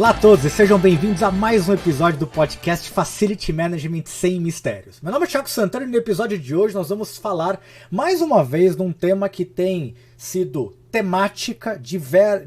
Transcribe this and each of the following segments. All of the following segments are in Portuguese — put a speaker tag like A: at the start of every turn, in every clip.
A: Olá a todos e sejam bem-vindos a mais um episódio do podcast Facility Management Sem Mistérios. Meu nome é Thiago Santana e no episódio de hoje nós vamos falar mais uma vez de um tema que tem sido temática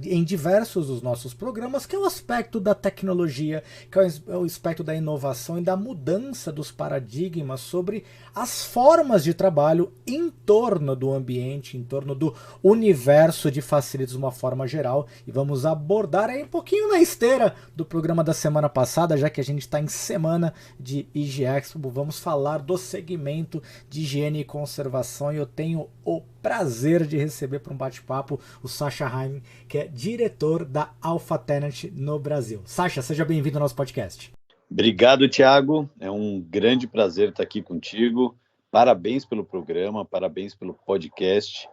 A: em diversos dos nossos programas, que é o aspecto da tecnologia, que é o aspecto da inovação e da mudança dos paradigmas sobre as formas de trabalho em torno do ambiente, em torno do universo de facilities de uma forma geral. E vamos abordar aí um pouquinho na esteira do programa da semana passada, já que a gente está em semana de IG Expo, vamos falar do segmento de higiene e conservação e eu tenho o prazer de receber para um bate-papo o Sasha Heim, que é diretor da Alpha Tenant no Brasil. Sasha, seja bem-vindo ao nosso podcast.
B: Obrigado, Thiago. É um grande prazer estar aqui contigo. Parabéns pelo programa, parabéns pelo podcast.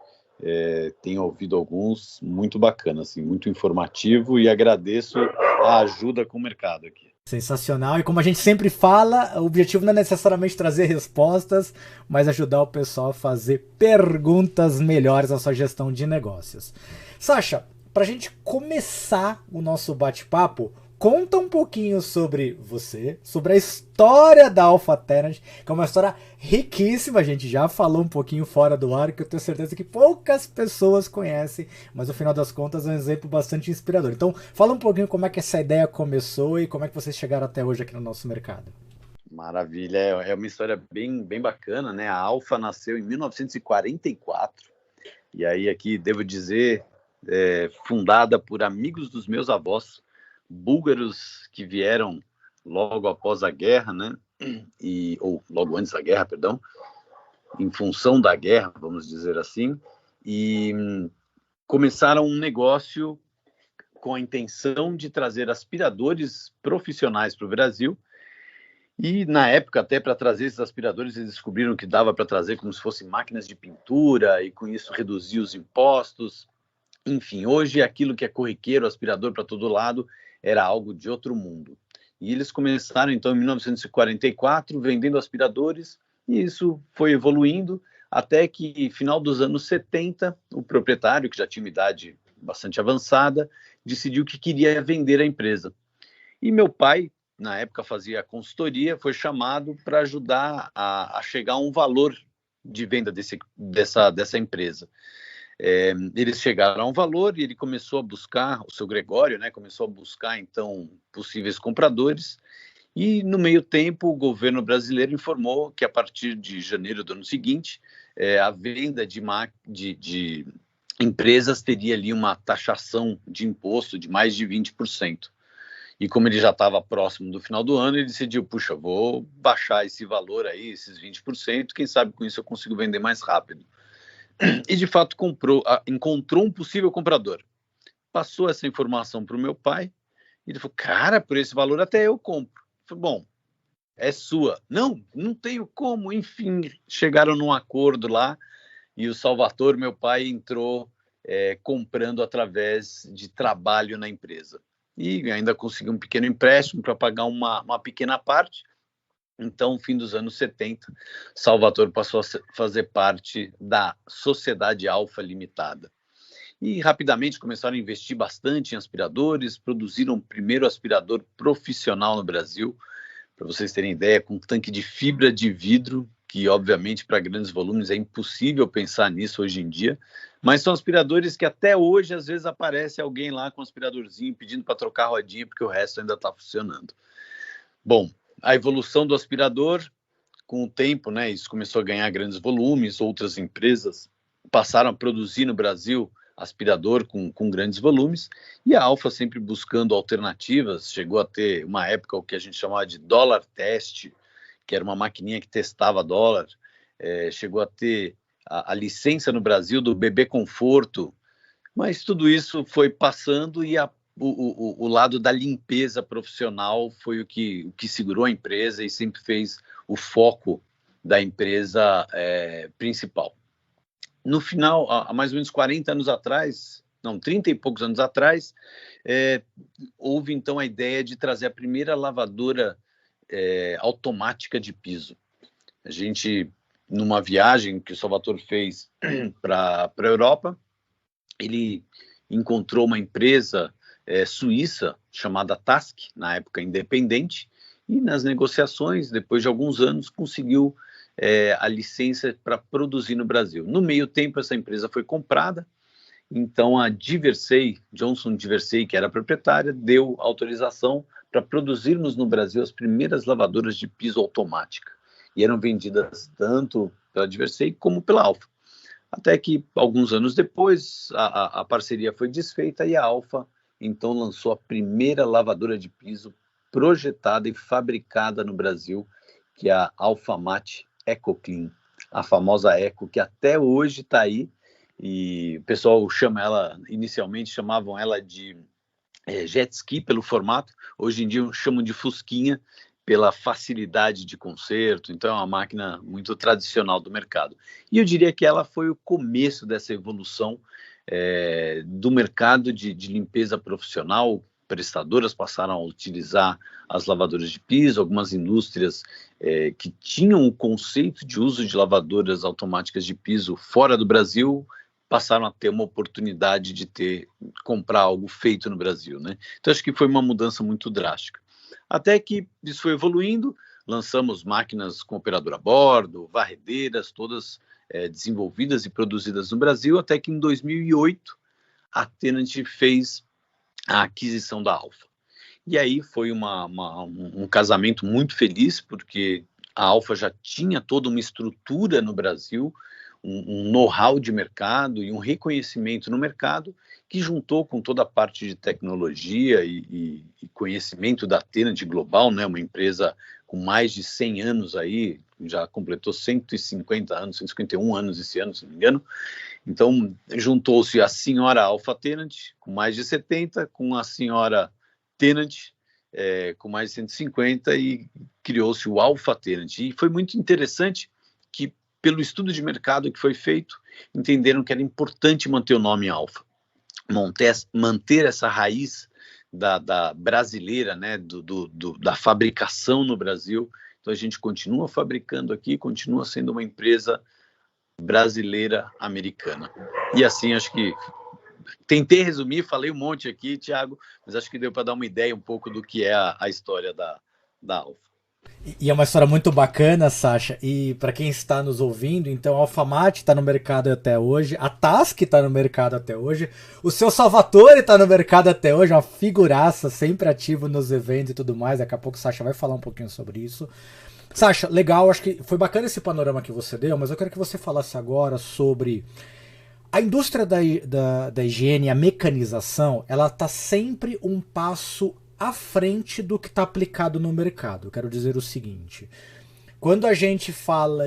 B: Tenho ouvido alguns, muito bacana, assim, muito informativo e agradeço a ajuda com o mercado aqui.
A: Sensacional, e como a gente sempre fala, o objetivo não é necessariamente trazer respostas, mas ajudar o pessoal a fazer perguntas melhores na sua gestão de negócios. Sasha, para a gente começar o nosso bate-papo, conta um pouquinho sobre você, sobre a história da Alpha Tenant, que é uma história riquíssima, a gente já falou um pouquinho fora do ar, que eu tenho certeza que poucas pessoas conhecem, mas no final das contas é um exemplo bastante inspirador. Então, fala um pouquinho como é que essa ideia começou e como é que vocês chegaram até hoje aqui no nosso mercado.
B: Maravilha, é uma história bem bacana, né? A Alpha nasceu em 1944, e aí aqui devo dizer, fundada por amigos dos meus avós, búlgaros que vieram logo após a guerra, né? Ou logo antes da guerra, perdão, em função da guerra, vamos dizer assim, e começaram um negócio com a intenção de trazer aspiradores profissionais para o Brasil. E na época, até para trazer esses aspiradores, eles descobriram que dava para trazer como se fossem máquinas de pintura e com isso reduzir os impostos. Enfim, hoje aquilo que é corriqueiro, aspirador para todo lado, era algo de outro mundo. E eles começaram, então, em 1944, vendendo aspiradores, e isso foi evoluindo, até que, final dos anos 70, o proprietário, que já tinha uma idade bastante avançada, decidiu que queria vender a empresa. E meu pai, na época fazia consultoria, foi chamado para ajudar a chegar a um valor de venda dessa empresa. Eles chegaram a um valor e ele começou a buscar, o seu Gregório, né, começou a buscar, então, possíveis compradores, e no meio tempo o governo brasileiro informou que a partir de janeiro do ano seguinte, a venda de empresas teria ali uma taxação de imposto de mais de 20%. E como ele já estava próximo do final do ano, ele decidiu, puxa, vou baixar esse valor aí, esses 20%, quem sabe com isso eu consigo vender mais rápido. E, de fato, encontrou um possível comprador. Passou essa informação para o meu pai. E ele falou, cara, por esse valor até eu compro. Eu falei, bom, é sua. Não tenho como. Enfim, chegaram num acordo lá. E o Salvatore, meu pai, entrou comprando através de trabalho na empresa. E ainda conseguiu um pequeno empréstimo para pagar uma pequena parte. Então, no fim dos anos 70, Salvatore passou a fazer parte da Sociedade Alpha Limitada. E rapidamente começaram a investir bastante em aspiradores, produziram o primeiro aspirador profissional no Brasil, para vocês terem ideia, com um tanque de fibra de vidro, que obviamente para grandes volumes é impossível pensar nisso hoje em dia, mas são aspiradores que até hoje às vezes aparece alguém lá com um aspiradorzinho pedindo para trocar a rodinha porque o resto ainda está funcionando. Bom, a evolução do aspirador, com o tempo, né, isso começou a ganhar grandes volumes, outras empresas passaram a produzir no Brasil aspirador com grandes volumes, e a Alpha sempre buscando alternativas, chegou a ter uma época o que a gente chamava de dólar teste, que era uma maquininha que testava dólar, chegou a ter a licença no Brasil do bebê conforto, mas tudo isso foi passando e o lado da limpeza profissional foi o que segurou a empresa e sempre fez o foco da empresa principal. No final, há mais ou menos 40 anos atrás, 30 e poucos anos atrás, houve então a ideia de trazer a primeira lavadora automática de piso. A gente, numa viagem que o Salvatore fez para a Europa, ele encontrou uma empresa suíça chamada TASC, na época independente, e nas negociações, depois de alguns anos, conseguiu a licença para produzir no Brasil. No meio tempo, essa empresa foi comprada, então a Diversey, Johnson Diversey, que era a proprietária, deu autorização para produzirmos no Brasil as primeiras lavadoras de piso automática. E eram vendidas tanto pela Diversey como pela Alfa. Até que, alguns anos depois, a parceria foi desfeita e a Alfa, então, lançou a primeira lavadora de piso projetada e fabricada no Brasil, que é a Alfamate EcoClean, a famosa Eco, que até hoje está aí, e o pessoal inicialmente chamavam ela de jet ski pelo formato, hoje em dia chamam de Fusquinha pela facilidade de conserto, então é uma máquina muito tradicional do mercado. E eu diria que ela foi o começo dessa evolução do mercado de limpeza profissional. Prestadoras passaram a utilizar as lavadoras de piso, algumas indústrias que tinham o conceito de uso de lavadoras automáticas de piso fora do Brasil passaram a ter uma oportunidade de comprar algo feito no Brasil, né? Então acho que foi uma mudança muito drástica. Até que isso foi evoluindo, lançamos máquinas com operador a bordo, varredeiras, todas desenvolvidas e produzidas no Brasil, até que em 2008 a Tenant fez a aquisição da Alfa. E aí foi um casamento muito feliz, porque a Alfa já tinha toda uma estrutura no Brasil, um know-how de mercado e um reconhecimento no mercado, que juntou com toda a parte de tecnologia e conhecimento da Tenant global, né, uma empresa com mais de 100 anos aí, já completou 150 anos, 151 anos esse ano, se não me engano. Então, juntou-se a senhora Alfa Tenant, com mais de 70, com a senhora Tenant, com mais de 150, e criou-se o Alfa Tenant. E foi muito interessante que, pelo estudo de mercado que foi feito, entenderam que era importante manter o nome Alfa, manter essa raiz da brasileira, né, da fabricação no Brasil. Então a gente continua fabricando aqui, continua sendo uma empresa brasileira americana. E assim, acho que tentei resumir, falei um monte aqui, Thiago, mas acho que deu para dar uma ideia um pouco do que é a história da Alfa.
A: E é uma história muito bacana, Sasha. E para quem está nos ouvindo, então a Alfamate está no mercado até hoje, a TASC está no mercado até hoje, o seu Salvatore está no mercado até hoje, uma figuraça, sempre ativo nos eventos e tudo mais. Daqui a pouco o Sasha vai falar um pouquinho sobre isso. Sasha, legal, acho que foi bacana esse panorama que você deu, mas eu quero que você falasse agora sobre a indústria da higiene, a mecanização, ela está sempre um passo à frente do que está aplicado no mercado. Eu quero dizer o seguinte: quando a gente fala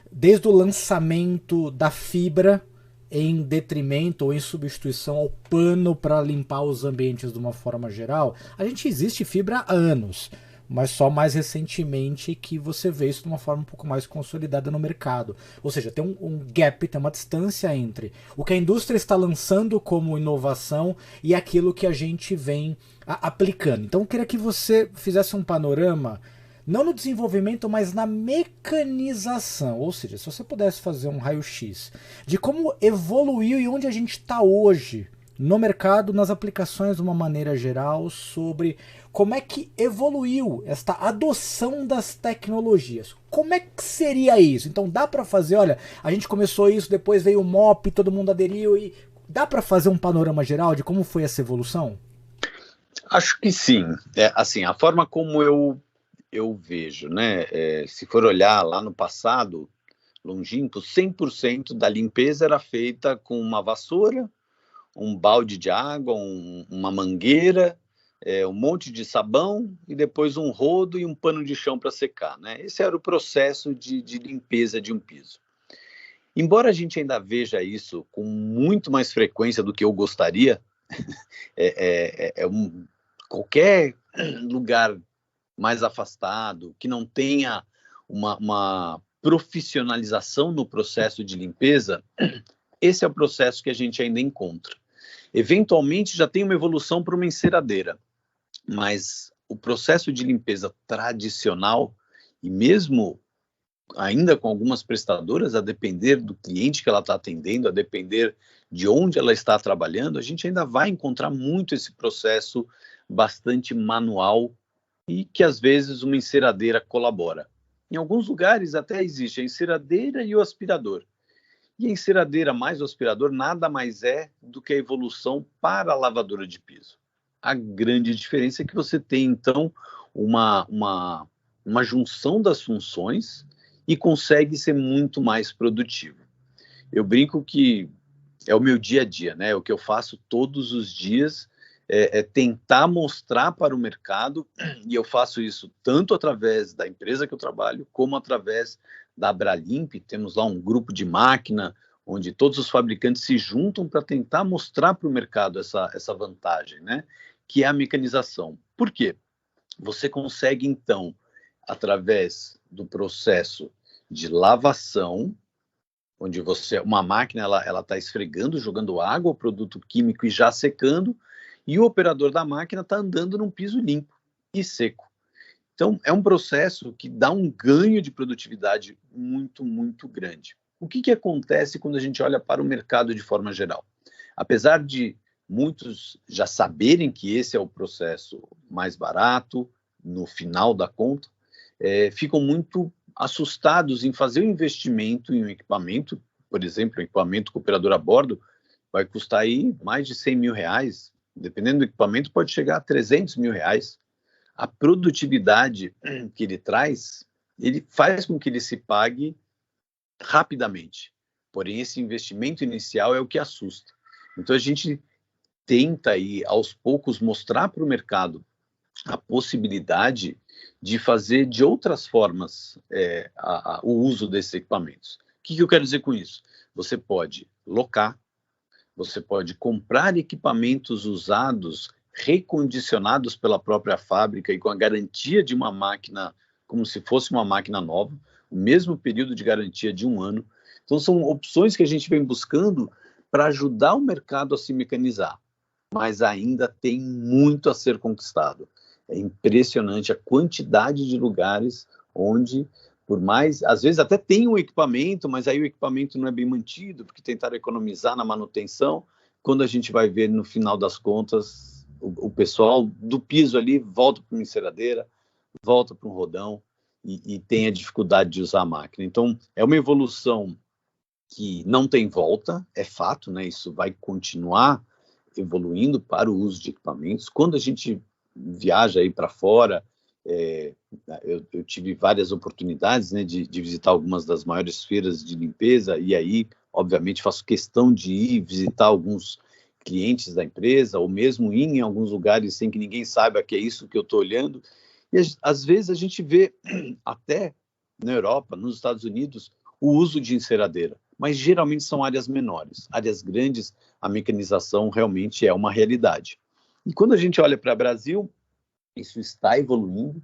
A: desde o lançamento da fibra em detrimento ou em substituição ao pano para limpar os ambientes de uma forma geral, a gente existe fibra há anos, mas só mais recentemente que você vê isso de uma forma um pouco mais consolidada no mercado. Ou seja, tem um gap, tem uma distância entre o que a indústria está lançando como inovação e aquilo que a gente vem aplicando. Então eu queria que você fizesse um panorama, não no desenvolvimento, mas na mecanização. Ou seja, se você pudesse fazer um raio-x de como evoluiu e onde a gente está hoje no mercado, nas aplicações de uma maneira geral, sobre como é que evoluiu esta adoção das tecnologias. Como é que seria isso? Então dá para fazer, olha, a gente começou isso, depois veio o MOP, todo mundo aderiu, e dá para fazer um panorama geral de como foi essa evolução?
B: Acho que sim. Assim, a forma como eu vejo, né? Se for olhar lá no passado longínquo, 100% da limpeza era feita com uma vassoura, um balde de água, uma mangueira, um monte de sabão e depois um rodo e um pano de chão para secar, né? Esse era o processo de limpeza de um piso. Embora a gente ainda veja isso com muito mais frequência do que eu gostaria, qualquer lugar mais afastado, que não tenha uma profissionalização no processo de limpeza, esse é o processo que a gente ainda encontra. Eventualmente já tem uma evolução para uma enceradeira, mas o processo de limpeza tradicional, e mesmo ainda com algumas prestadoras, a depender do cliente que ela está atendendo, a depender de onde ela está trabalhando, a gente ainda vai encontrar muito esse processo bastante manual e que às vezes uma enceradeira colabora. Em alguns lugares até existe a enceradeira e o aspirador. E a enceradeira mais o aspirador nada mais é do que a evolução para a lavadora de piso. A grande diferença é que você tem, então, uma junção das funções e consegue ser muito mais produtivo. Eu brinco que é o meu dia a dia, né? O que eu faço todos os dias é tentar mostrar para o mercado, e eu faço isso tanto através da empresa que eu trabalho, como através da Abralimp. Temos lá um grupo de máquina, onde todos os fabricantes se juntam para tentar mostrar para o mercado essa vantagem, né? Que é a mecanização. Por quê? Você consegue, então, através do processo de lavação, onde uma máquina ela está esfregando, jogando água, o produto químico e já secando, e o operador da máquina está andando num piso limpo e seco. Então, é um processo que dá um ganho de produtividade muito, muito grande. O que acontece quando a gente olha para o mercado de forma geral? Apesar de muitos já saberem que esse é o processo mais barato, no final da conta, ficam muito assustados em fazer um investimento em um equipamento, por exemplo, um equipamento com operador a bordo, vai custar aí mais de 100 mil reais, dependendo do equipamento pode chegar a 300 mil reais. A produtividade que ele traz, ele faz com que ele se pague rapidamente, porém esse investimento inicial é o que assusta. Então a gente tenta aí, aos poucos, mostrar para o mercado a possibilidade de fazer de outras formas o uso desses equipamentos. O que eu quero dizer com isso? Você pode locar, você pode comprar equipamentos usados, recondicionados pela própria fábrica e com a garantia de uma máquina, como se fosse uma máquina nova, o mesmo período de garantia de 1 ano. Então são opções que a gente vem buscando para ajudar o mercado a se mecanizar, mas ainda tem muito a ser conquistado. É impressionante a quantidade de lugares onde, por mais, às vezes até tem um equipamento, mas aí o equipamento não é bem mantido, porque tentaram economizar na manutenção. Quando a gente vai ver, no final das contas, o pessoal do piso ali volta para uma enceradeira, volta para um rodão e tem a dificuldade de usar a máquina. Então, é uma evolução que não tem volta, é fato, né? Isso vai continuar evoluindo para o uso de equipamentos. Quando a gente viaja aí para fora, eu tive várias oportunidades, né, de visitar algumas das maiores feiras de limpeza, e aí, obviamente, faço questão de ir visitar alguns clientes da empresa, ou mesmo ir em alguns lugares sem que ninguém saiba que é isso que eu estou olhando. E às vezes a gente vê, até na Europa, nos Estados Unidos, o uso de enceradeira, mas geralmente são áreas menores. Áreas grandes, a mecanização realmente é uma realidade. E quando a gente olha para o Brasil, isso está evoluindo,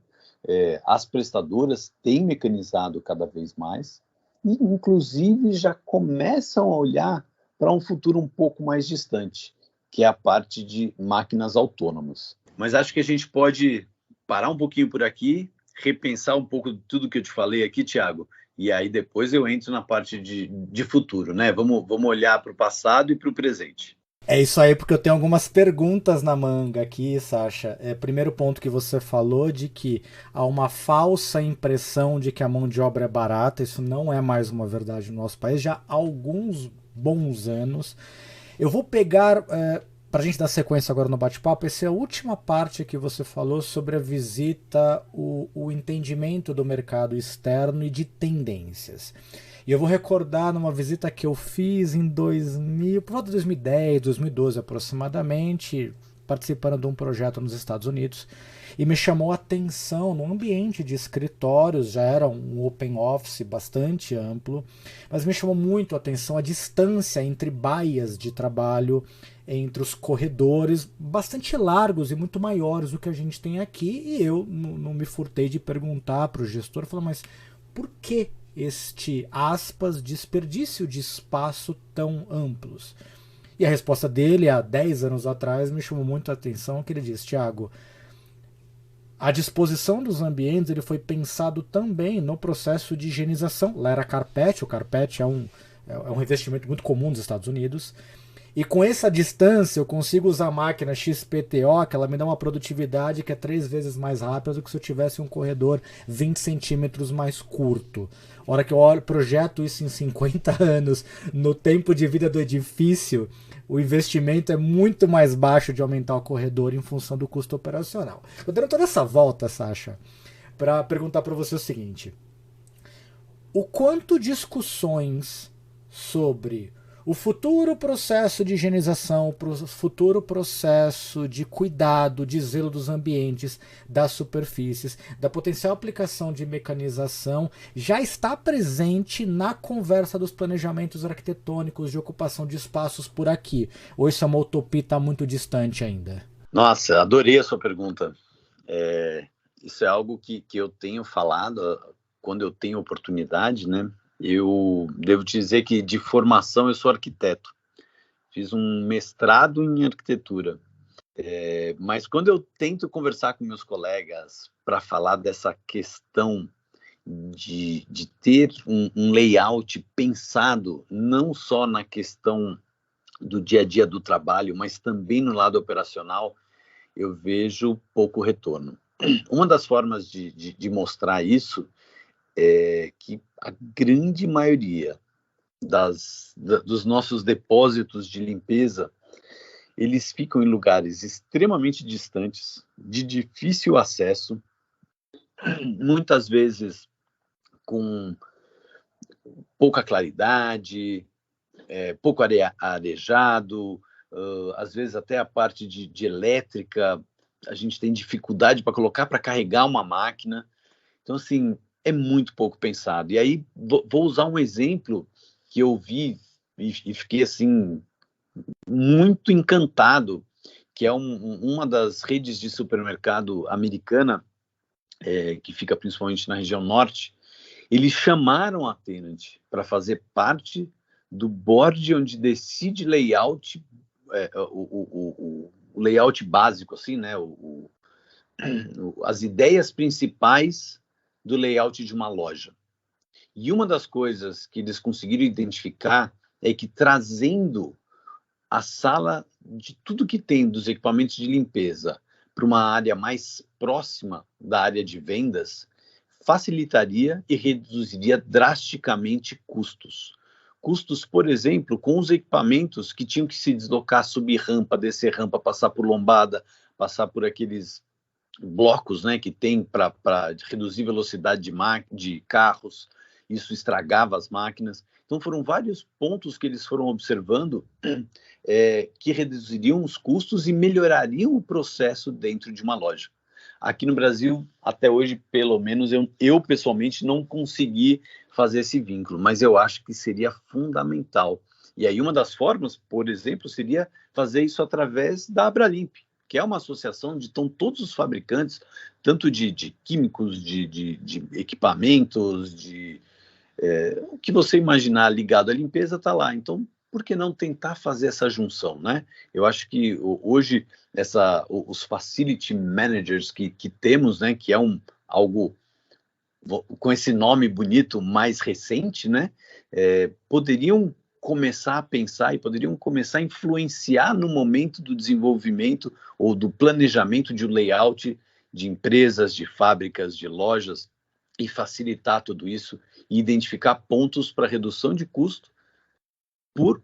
B: as prestadoras têm mecanizado cada vez mais, e inclusive já começam a olhar para um futuro um pouco mais distante, que é a parte de máquinas autônomas. Mas acho que a gente pode parar um pouquinho por aqui, repensar um pouco de tudo que eu te falei aqui, Thiago, e aí depois eu entro na parte de futuro, né? Vamos olhar para o passado e para o presente.
A: É isso aí, porque eu tenho algumas perguntas na manga aqui, Sasha. Primeiro ponto que você falou de que há uma falsa impressão de que a mão de obra é barata. Isso não é mais uma verdade no nosso país já há alguns bons anos. Eu vou pegar, para a gente dar sequência agora no bate-papo, essa é a última parte que você falou sobre a visita, o entendimento do mercado externo e de tendências. E eu vou recordar numa visita que eu fiz em 2000, por volta de 2010, 2012 aproximadamente, participando de um projeto nos Estados Unidos, e me chamou a atenção no ambiente de escritórios, já era um open office bastante amplo, mas me chamou muito a atenção a distância entre baias de trabalho, entre os corredores, bastante largos e muito maiores do que a gente tem aqui, e eu não me furtei de perguntar para o gestor, falei, mas por que este, aspas, desperdício de espaço tão amplos? E a resposta dele, há 10 anos atrás, me chamou muito a atenção, que ele disse, Thiago, A disposição dos ambientes ele foi pensado também no processo de higienização. Lá era carpete, o carpete é um revestimento muito comum nos Estados Unidos. E com essa distância eu consigo usar a máquina XPTO, que ela me dá uma produtividade que é 3 vezes mais rápida do que se eu tivesse um corredor 20 centímetros mais curto. A hora que eu projeto isso em 50 anos, no tempo de vida do edifício, o investimento é muito mais baixo de aumentar o corredor em função do custo operacional. Eu dando toda essa volta, Sasha, para perguntar para você o seguinte: o quanto discussões sobre o futuro processo de higienização, o futuro processo de cuidado, de zelo dos ambientes, das superfícies, da potencial aplicação de mecanização, já está presente na conversa dos planejamentos arquitetônicos de ocupação de espaços por aqui? Ou isso é uma utopia, está muito distante ainda?
B: Nossa, adorei a sua pergunta. Isso é algo que eu tenho falado quando eu tenho oportunidade, né? Eu devo te dizer que de formação eu sou arquiteto, fiz um mestrado em arquitetura, mas quando eu tento conversar com meus colegas para falar dessa questão de ter um layout pensado não só na questão do dia a dia do trabalho, mas também no lado operacional, eu vejo pouco retorno. Uma das formas de mostrar isso é que a grande maioria dos nossos depósitos de limpeza, eles ficam em lugares extremamente distantes, de difícil acesso, muitas vezes com pouca claridade, pouco arejado, às vezes até a parte de elétrica, a gente tem dificuldade para colocar para carregar uma máquina. Então, assim, é muito pouco pensado. E aí, vou usar um exemplo que eu vi e fiquei, assim, muito encantado, que é uma das redes de supermercado americana, que fica principalmente na região norte. Eles chamaram a Tenant para fazer parte do board onde decide layout, o layout básico, assim, né? As ideias principais do layout de uma loja. E uma das coisas que eles conseguiram identificar é que trazendo a sala de tudo que tem dos equipamentos de limpeza para uma área mais próxima da área de vendas, facilitaria e reduziria drasticamente custos. Custos, por exemplo, com os equipamentos que tinham que se deslocar, subir rampa, descer rampa, passar por lombada, passar por aqueles blocos, né, que tem para reduzir velocidade de carros, isso estragava as máquinas. Então foram vários pontos que eles foram observando que reduziriam os custos e melhorariam o processo dentro de uma loja. Aqui no Brasil, até hoje, pelo menos, eu pessoalmente não consegui fazer esse vínculo, mas eu acho que seria fundamental. E aí uma das formas, por exemplo, seria fazer isso através da Abralimp, que é uma associação onde estão todos os fabricantes, tanto de químicos, de equipamentos, o que você imaginar ligado à limpeza está lá. Então, por que não tentar fazer essa junção, né? Eu acho que hoje os facility managers que temos, né, que é algo com esse nome bonito mais recente, né, poderiam começar a pensar e poderiam começar a influenciar no momento do desenvolvimento ou do planejamento de um layout de empresas, de fábricas, de lojas, e facilitar tudo isso e identificar pontos para redução de custo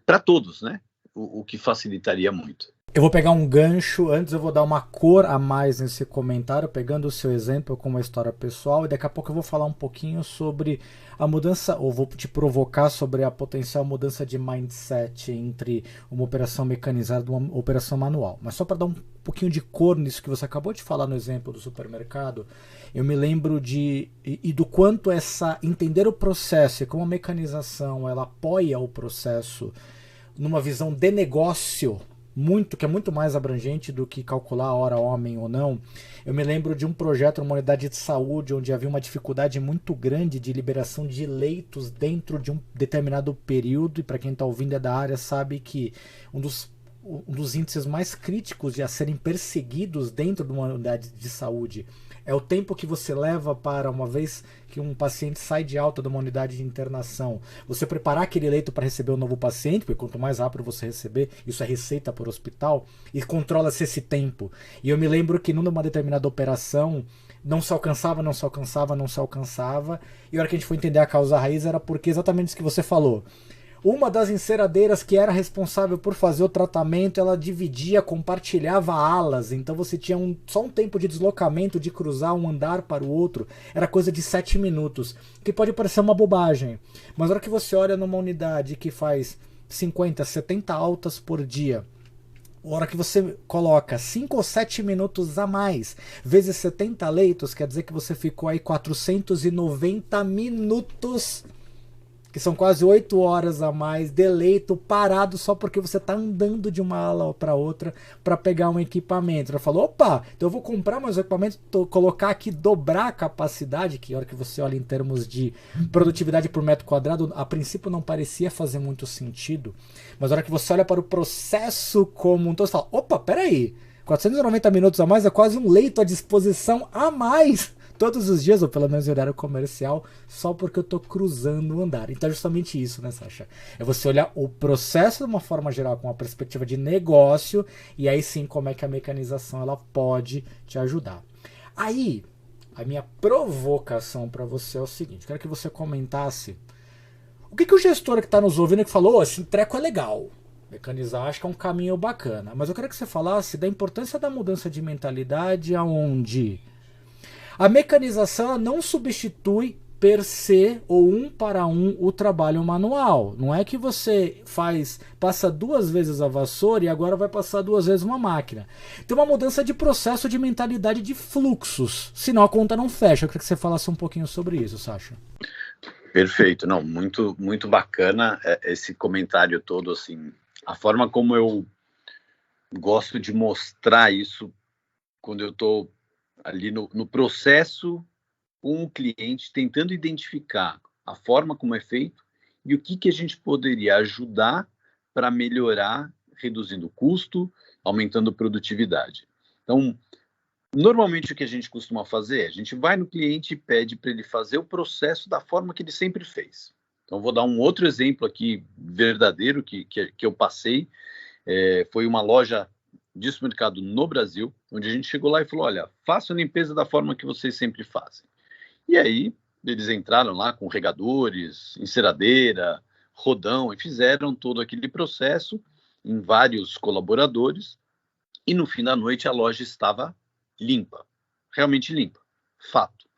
B: para todos, né? O que facilitaria muito.
A: Eu vou pegar um gancho, antes eu vou dar uma cor a mais nesse comentário, pegando o seu exemplo com uma história pessoal, e daqui a pouco eu vou falar um pouquinho sobre a mudança, ou vou te provocar sobre a potencial mudança de mindset entre uma operação mecanizada e uma operação manual. Mas só para dar um pouquinho de cor nisso que você acabou de falar no exemplo do supermercado, eu me lembro e do quanto entender o processo e como a mecanização ela apoia o processo numa visão de negócio, que é muito mais abrangente do que calcular a hora homem ou não. Eu me lembro de um projeto numa unidade de saúde onde havia uma dificuldade muito grande de liberação de leitos dentro de um determinado período, e para quem está ouvindo é da área sabe que um dos índices mais críticos de a serem perseguidos dentro de uma unidade de saúde é o tempo que você leva para, uma vez que um paciente sai de alta de uma unidade de internação, você preparar aquele leito para receber o novo paciente, porque quanto mais rápido você receber, isso é receita para o hospital, e controla-se esse tempo. E eu me lembro que numa determinada operação, não se alcançava, não se alcançava, não se alcançava, e a hora que a gente foi entender a causa raiz era porque exatamente isso que você falou. Uma das enceradeiras que era responsável por fazer o tratamento, ela dividia, compartilhava alas, então você tinha só um tempo de deslocamento, de cruzar um andar para o outro, era coisa de 7 minutos, que pode parecer uma bobagem, mas na hora que você olha numa unidade que faz 50, 70 altas por dia, a hora que você coloca 5 ou 7 minutos a mais, vezes 70 leitos, quer dizer que você ficou aí 490 minutos, que são quase 8 horas a mais de leito parado só porque você está andando de uma ala para outra para pegar um equipamento. Ela falou, opa, então eu vou comprar mais um equipamento, colocar aqui, dobrar a capacidade, que a hora que você olha em termos de produtividade por metro quadrado, a princípio não parecia fazer muito sentido, mas a hora que você olha para o processo como um todo, você fala, opa, peraí, 490 minutos a mais é quase um leito à disposição a mais todos os dias, ou pelo menos em horário comercial, só porque eu tô cruzando o andar. Então é justamente isso, né, Sasha? É você olhar o processo de uma forma geral, com uma perspectiva de negócio, e aí sim como é que a mecanização ela pode te ajudar. Aí, a minha provocação para você é o seguinte, quero que você comentasse o que o gestor que está nos ouvindo que falou, oh, esse treco é legal, mecanizar acho que é um caminho bacana, mas eu quero que você falasse da importância da mudança de mentalidade, aonde a mecanização não substitui per se ou um para um o trabalho manual. Não é que você passa 2 vezes a vassoura e agora vai passar 2 vezes uma máquina. Tem uma mudança de processo, de mentalidade, de fluxos. Senão a conta não fecha. Eu queria que você falasse um pouquinho sobre isso, Sasha.
B: Perfeito, não, muito, muito bacana esse comentário todo, assim, a forma como eu gosto de mostrar isso quando eu estou ali no processo com o cliente, tentando identificar a forma como é feito e o que a gente poderia ajudar para melhorar, reduzindo o custo, aumentando a produtividade. Então, normalmente o que a gente costuma fazer, a gente vai no cliente e pede para ele fazer o processo da forma que ele sempre fez. Então, vou dar um outro exemplo aqui verdadeiro que eu passei. Foi uma loja de supermercado no Brasil, onde a gente chegou lá e falou, olha, faça a limpeza da forma que vocês sempre fazem. E aí, eles entraram lá com regadores, enceradeira, rodão, e fizeram todo aquele processo em vários colaboradores, e no fim da noite a loja estava limpa, realmente limpa, fato.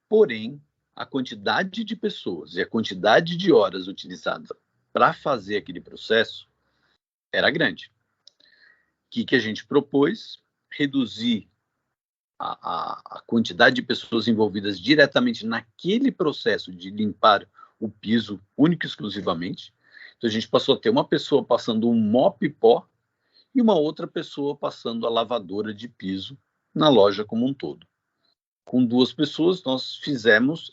B: Porém, a quantidade de pessoas e a quantidade de horas utilizadas para fazer aquele processo era grande. O que a gente propôs? Reduzir a quantidade de pessoas envolvidas diretamente naquele processo de limpar o piso único e exclusivamente. Então a gente passou a ter uma pessoa passando um mop pó e uma outra pessoa passando a lavadora de piso na loja como um todo. Com 2 pessoas nós fizemos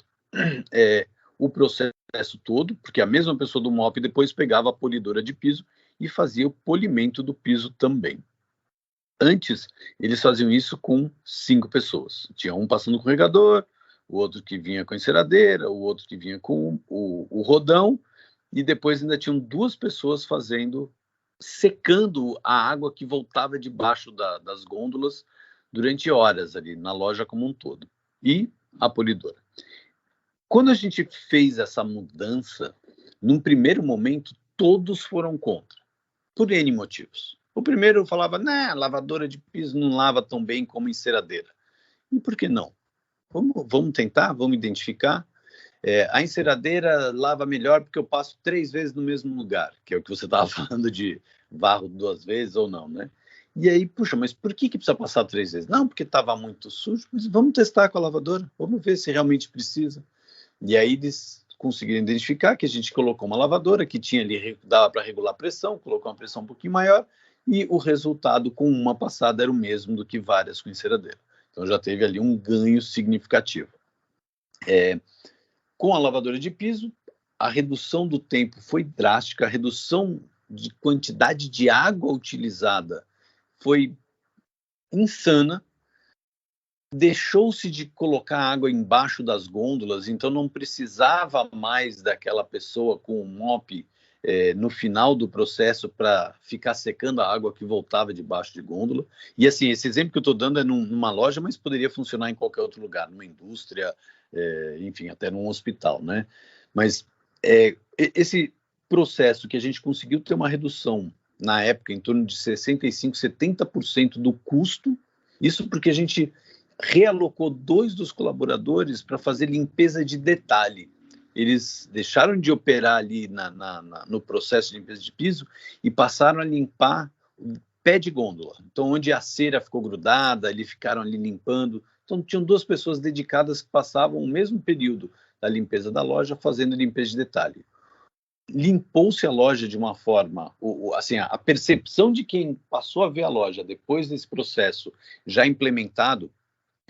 B: o processo todo, porque a mesma pessoa do mop depois pegava a polidora de piso e fazia o polimento do piso também. Antes, eles faziam isso com 5 pessoas. Tinha um passando com o regador, o outro que vinha com a enceradeira, o outro que vinha com o rodão, e depois ainda tinham 2 pessoas secando a água que voltava debaixo das gôndolas durante horas ali na loja como um todo. E a polidora. Quando a gente fez essa mudança, num primeiro momento, todos foram contra, por N motivos. O primeiro falava, lavadora de piso não lava tão bem como enceradeira. E por que não? Vamos tentar, vamos identificar. A enceradeira lava melhor porque eu passo 3 vezes no mesmo lugar, que é o que você estava falando de varro 2 vezes ou não, né? E aí, puxa, mas por que precisa passar 3 vezes? Não, porque estava muito sujo, mas vamos testar com a lavadora, vamos ver se realmente precisa. E aí eles conseguiram identificar que a gente colocou uma lavadora que tinha ali, dava para regular a pressão, colocou uma pressão um pouquinho maior, e o resultado com uma passada era o mesmo do que várias com enceradeira. Então já teve ali um ganho significativo. Com a lavadora de piso, a redução do tempo foi drástica, a redução de quantidade de água utilizada foi insana. deixou-se de colocar água embaixo das gôndolas, então não precisava mais daquela pessoa com o mop no final do processo para ficar secando a água que voltava debaixo de gôndola. E assim, esse exemplo que eu estou dando é numa loja, mas poderia funcionar em qualquer outro lugar, numa indústria, enfim, até num hospital, né? Mas esse processo que a gente conseguiu ter uma redução na época em torno de 65%, 70% do custo, isso porque a gente realocou 2 dos colaboradores para fazer limpeza de detalhe. Eles deixaram de operar ali no processo de limpeza de piso e passaram a limpar o pé de gôndola. Então, onde a cera ficou grudada, eles ficaram ali limpando. Então, tinham 2 pessoas dedicadas que passavam o mesmo período da limpeza da loja fazendo limpeza de detalhe. Limpou-se a loja de uma forma, assim, a percepção de quem passou a ver a loja depois desse processo já implementado,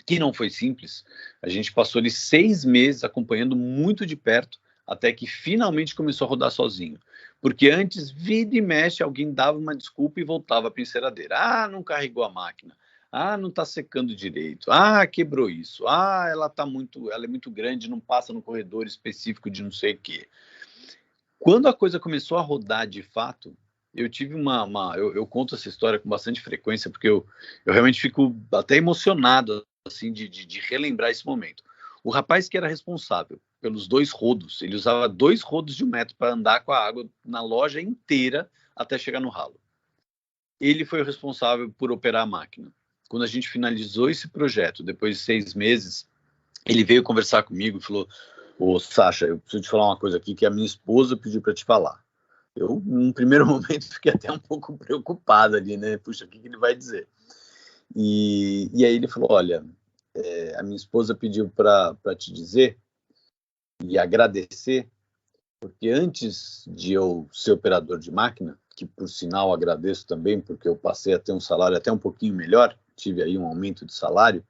B: que não foi simples. A gente passou ali 6 meses acompanhando muito de perto, até que finalmente começou a rodar sozinho. Porque antes, vira e mexe, alguém dava uma desculpa e voltava para a enceradeira. Ah, não carregou a máquina. Ah, não está secando direito. Ah, quebrou isso. Ah, ela é muito grande, não passa no corredor específico de não sei o quê. Quando a coisa começou a rodar de fato, eu tive eu conto essa história com bastante frequência, porque eu realmente fico até emocionado assim, de relembrar esse momento. O rapaz que era responsável pelos 2 rodos, ele usava 2 rodos de 1 metro para andar com a água na loja inteira até chegar no ralo. Ele foi o responsável por operar a máquina. Quando a gente finalizou esse projeto, depois de 6 meses, ele veio conversar comigo e falou: ô Sasha, eu preciso te falar uma coisa aqui que a minha esposa pediu para te falar. Eu, num primeiro momento, fiquei até um pouco preocupado ali, né? Puxa, o que ele vai dizer? E aí ele falou: olha, a minha esposa pediu para te dizer e agradecer, porque antes de eu ser operador de máquina, que por sinal agradeço também, porque eu passei a ter um salário até um pouquinho melhor, tive aí um aumento de salário,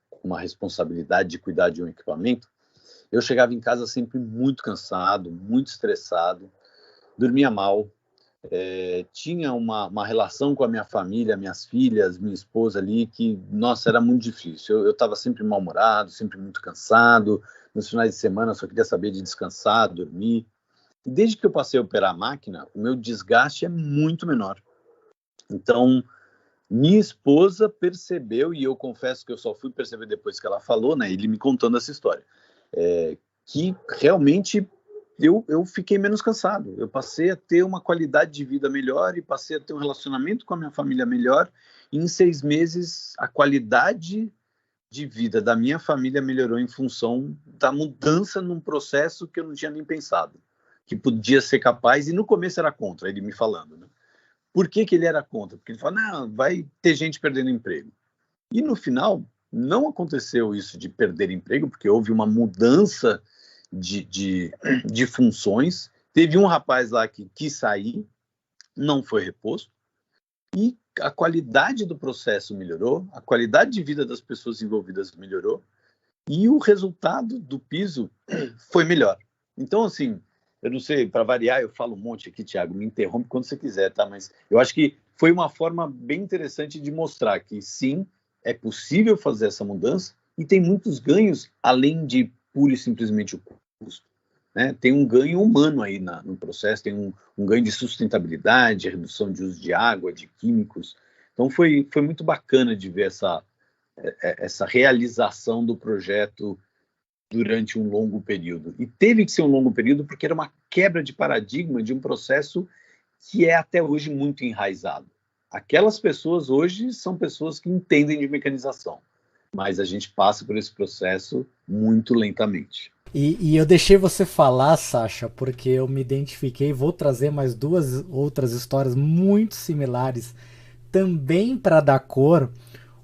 B: com uma responsabilidade de cuidar de um equipamento, eu chegava em casa sempre muito cansado, muito estressado, dormia mal, tinha uma relação com a minha família, minhas filhas, minha esposa ali, que, nossa, era muito difícil. Eu estava sempre mal-humorado, sempre muito cansado. Nos finais de semana eu só queria saber de descansar, dormir. E desde que eu passei a operar a máquina, o meu desgaste é muito menor. Então, minha esposa percebeu, e eu confesso que eu só fui perceber depois que ela falou, né, ele me contando essa história, que realmente eu fiquei menos cansado. Eu passei a ter uma qualidade de vida melhor e passei a ter um relacionamento com a minha família melhor. E em 6 meses, a qualidade de vida da minha família melhorou em função da mudança num processo que eu não tinha nem pensado, que podia ser capaz, e no começo era contra, ele me falando, né? Por que ele era contra? Porque ele falou: não, vai ter gente perdendo emprego. E no final, não aconteceu isso de perder emprego, porque houve uma mudança de funções. Teve um rapaz lá que quis sair, não foi reposto, e a qualidade do processo melhorou, a qualidade de vida das pessoas envolvidas melhorou, e o resultado do piso foi melhor. Então, assim, eu não sei, para variar, eu falo um monte aqui, Thiago, me interrompe quando você quiser, tá? Mas eu acho que foi uma forma bem interessante de mostrar que, sim, é possível fazer essa mudança e tem muitos ganhos, além de pura e simplesmente o custo, né? Tem um ganho humano aí no processo, tem um ganho de sustentabilidade, redução de uso de água, de químicos. Então, foi muito bacana de ver essa realização do projeto durante um longo período. E teve que ser um longo período porque era uma quebra de paradigma de um processo que é até hoje muito enraizado. Aquelas pessoas hoje são pessoas que entendem de mecanização, mas a gente passa por esse processo muito lentamente.
A: E eu deixei você falar, Sasha, porque eu me identifiquei. Vou trazer mais 2 outras histórias muito similares também para dar cor.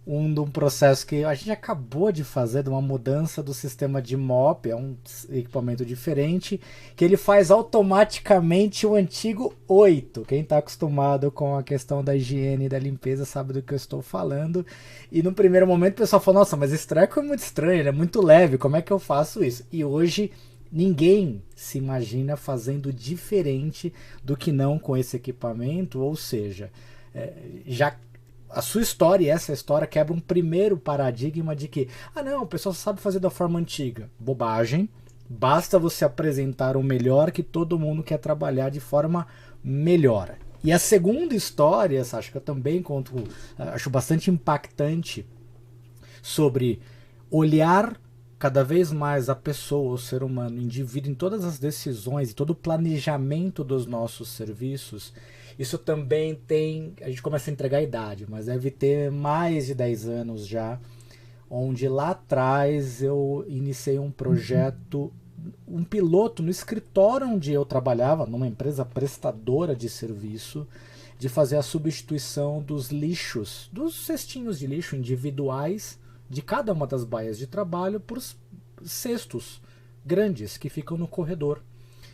A: De um processo que a gente acabou de fazer, de uma mudança do sistema de mop, é um equipamento diferente, que ele faz automaticamente o antigo 8. Quem está acostumado com a questão da higiene e da limpeza sabe do que eu estou falando. E no primeiro momento o pessoal falou: nossa, mas esse treco é muito estranho, ele é muito leve, como é que eu faço isso? E hoje ninguém se imagina fazendo diferente do que não com esse equipamento, ou seja, já a sua história e essa história quebra um primeiro paradigma de que, não, o pessoal sabe fazer da forma antiga. Bobagem. Basta você apresentar o melhor, que todo mundo quer trabalhar de forma melhor. E a segunda história, Sasha, que eu também conto, acho bastante impactante, sobre olhar cada vez mais a pessoa, o ser humano, o indivíduo, em todas as decisões e todo o planejamento dos nossos serviços. Isso também tem, a gente começa a entregar a idade, mas deve ter mais de 10 anos já, onde lá atrás eu iniciei um projeto, um piloto no escritório onde eu trabalhava, numa empresa prestadora de serviço, de fazer a substituição dos lixos, dos cestinhos de lixo individuais de cada uma das baias de trabalho por cestos grandes que ficam no corredor.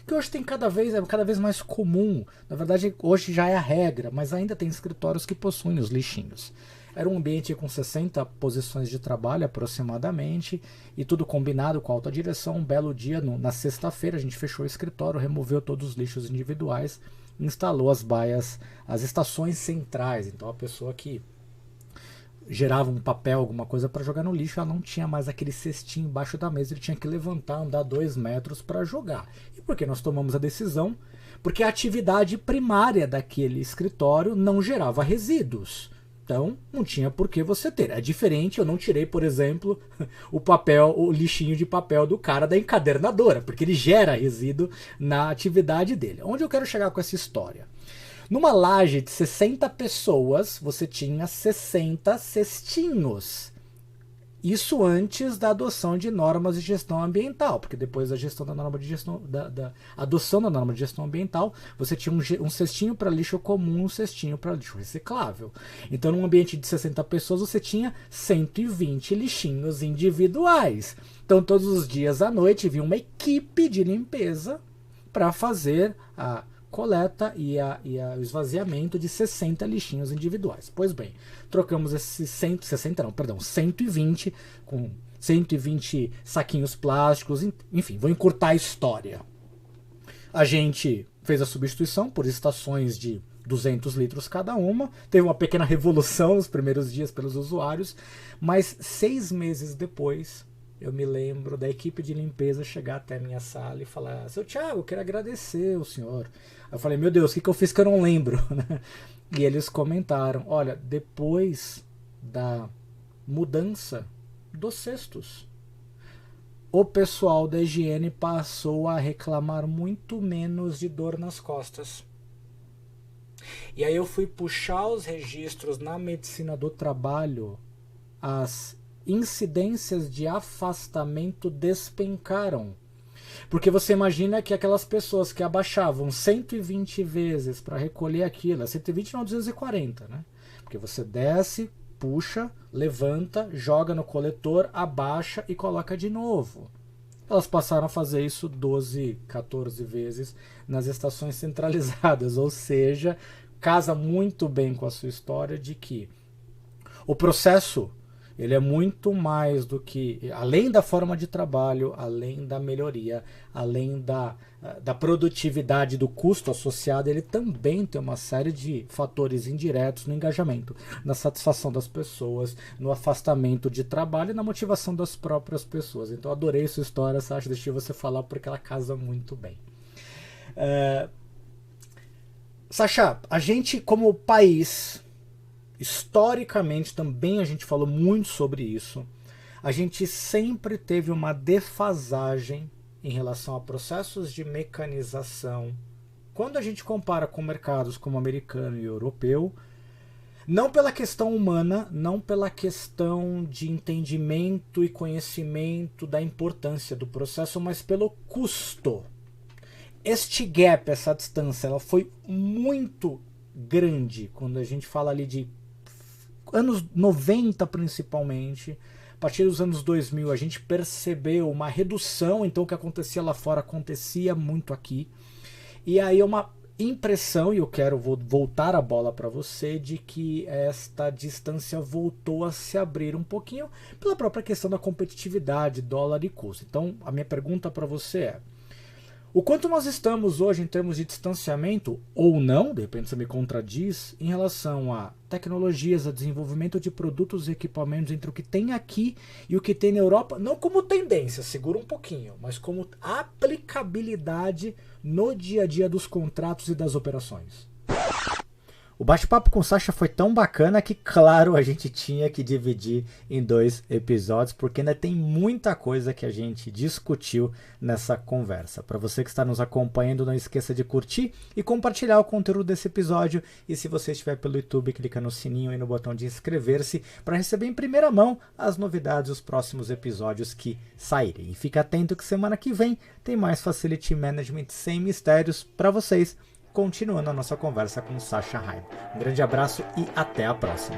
A: Que hoje é cada vez mais comum. Na verdade, hoje já é a regra, mas ainda tem escritórios que possuem os lixinhos. Era um ambiente com 60 posições de trabalho aproximadamente, e tudo combinado com a alta direção. Um belo dia, na sexta-feira, a gente fechou o escritório, removeu todos os lixos individuais, instalou as baias, as estações centrais. Então a pessoa que gerava um papel, alguma coisa para jogar no lixo, ela não tinha mais aquele cestinho embaixo da mesa, ele tinha que levantar, andar 2 metros para jogar. E por que nós tomamos a decisão? Porque a atividade primária daquele escritório não gerava resíduos. Então, não tinha por que você ter. É diferente, eu não tirei, por exemplo, o lixinho de papel do cara da encadernadora, porque ele gera resíduo na atividade dele. Onde eu quero chegar com essa história? Numa laje de 60 pessoas, você tinha 60 cestinhos. Isso antes da adoção de normas de gestão ambiental, porque depois da gestão da norma de gestão, da adoção da norma de gestão ambiental, você tinha um cestinho para lixo comum, um cestinho para lixo reciclável. Então, num ambiente de 60 pessoas, você tinha 120 lixinhos individuais. Então, todos os dias à noite, vinha uma equipe de limpeza para fazer a coleta e o esvaziamento de 60 lixinhos individuais. Pois bem, trocamos esses 120 com 120 saquinhos plásticos, enfim, vou encurtar a história. A gente fez a substituição por estações de 200 litros cada uma, teve uma pequena revolução nos primeiros dias pelos usuários, mas 6 meses depois, eu me lembro da equipe de limpeza chegar até a minha sala e falar: seu Thiago, eu quero agradecer o senhor. Eu falei: meu Deus, o que eu fiz que eu não lembro? E eles comentaram: olha, depois da mudança dos cestos, o pessoal da higiene passou a reclamar muito menos de dor nas costas. E aí eu fui puxar os registros na medicina do trabalho, as incidências de afastamento despencaram. Porque você imagina que aquelas pessoas que abaixavam 120 vezes para recolher aquilo, 120 não, 240, né? Porque você desce, puxa, levanta, joga no coletor, abaixa e coloca de novo. Elas passaram a fazer isso 12, 14 vezes nas estações centralizadas, ou seja, casa muito bem com a sua história de que o processo, ele é muito mais do que, além da forma de trabalho, além da melhoria, além da produtividade, do custo associado, ele também tem uma série de fatores indiretos no engajamento, na satisfação das pessoas, no afastamento de trabalho e na motivação das próprias pessoas. Então, adorei sua história, Sasha, deixei você falar porque ela casa muito bem. Sasha, a gente como país, historicamente também a gente falou muito sobre isso. A gente sempre teve uma defasagem em relação a processos de mecanização. Quando a gente compara com mercados como americano e europeu, não pela questão humana, não pela questão de entendimento e conhecimento da importância do processo, mas pelo custo. Este gap, essa distância, ela foi muito grande quando a gente fala ali de anos 90 principalmente. A partir dos anos 2000 a gente percebeu uma redução, então o que acontecia lá fora acontecia muito aqui. E aí uma impressão, e eu quero voltar a bola para você, de que esta distância voltou a se abrir um pouquinho pela própria questão da competitividade, dólar e custo. Então a minha pergunta para você é: O quanto nós estamos hoje em termos de distanciamento, ou não, de repente você me contradiz, em relação a tecnologias, a desenvolvimento de produtos e equipamentos entre o que tem aqui e o que tem na Europa, não como tendência, segura um pouquinho, mas como aplicabilidade no dia a dia dos contratos e das operações. O bate-papo com o Sasha foi tão bacana que, claro, a gente tinha que dividir em 2 episódios, porque ainda tem muita coisa que a gente discutiu nessa conversa. Para você que está nos acompanhando, não esqueça de curtir e compartilhar o conteúdo desse episódio. E se você estiver pelo YouTube, clica no sininho e no botão de inscrever-se para receber em primeira mão as novidades dos próximos episódios que saírem. E fica atento que semana que vem tem mais Facility Management sem mistérios para vocês. Continuando a nossa conversa com Sasha Heim. Um grande abraço e até a próxima.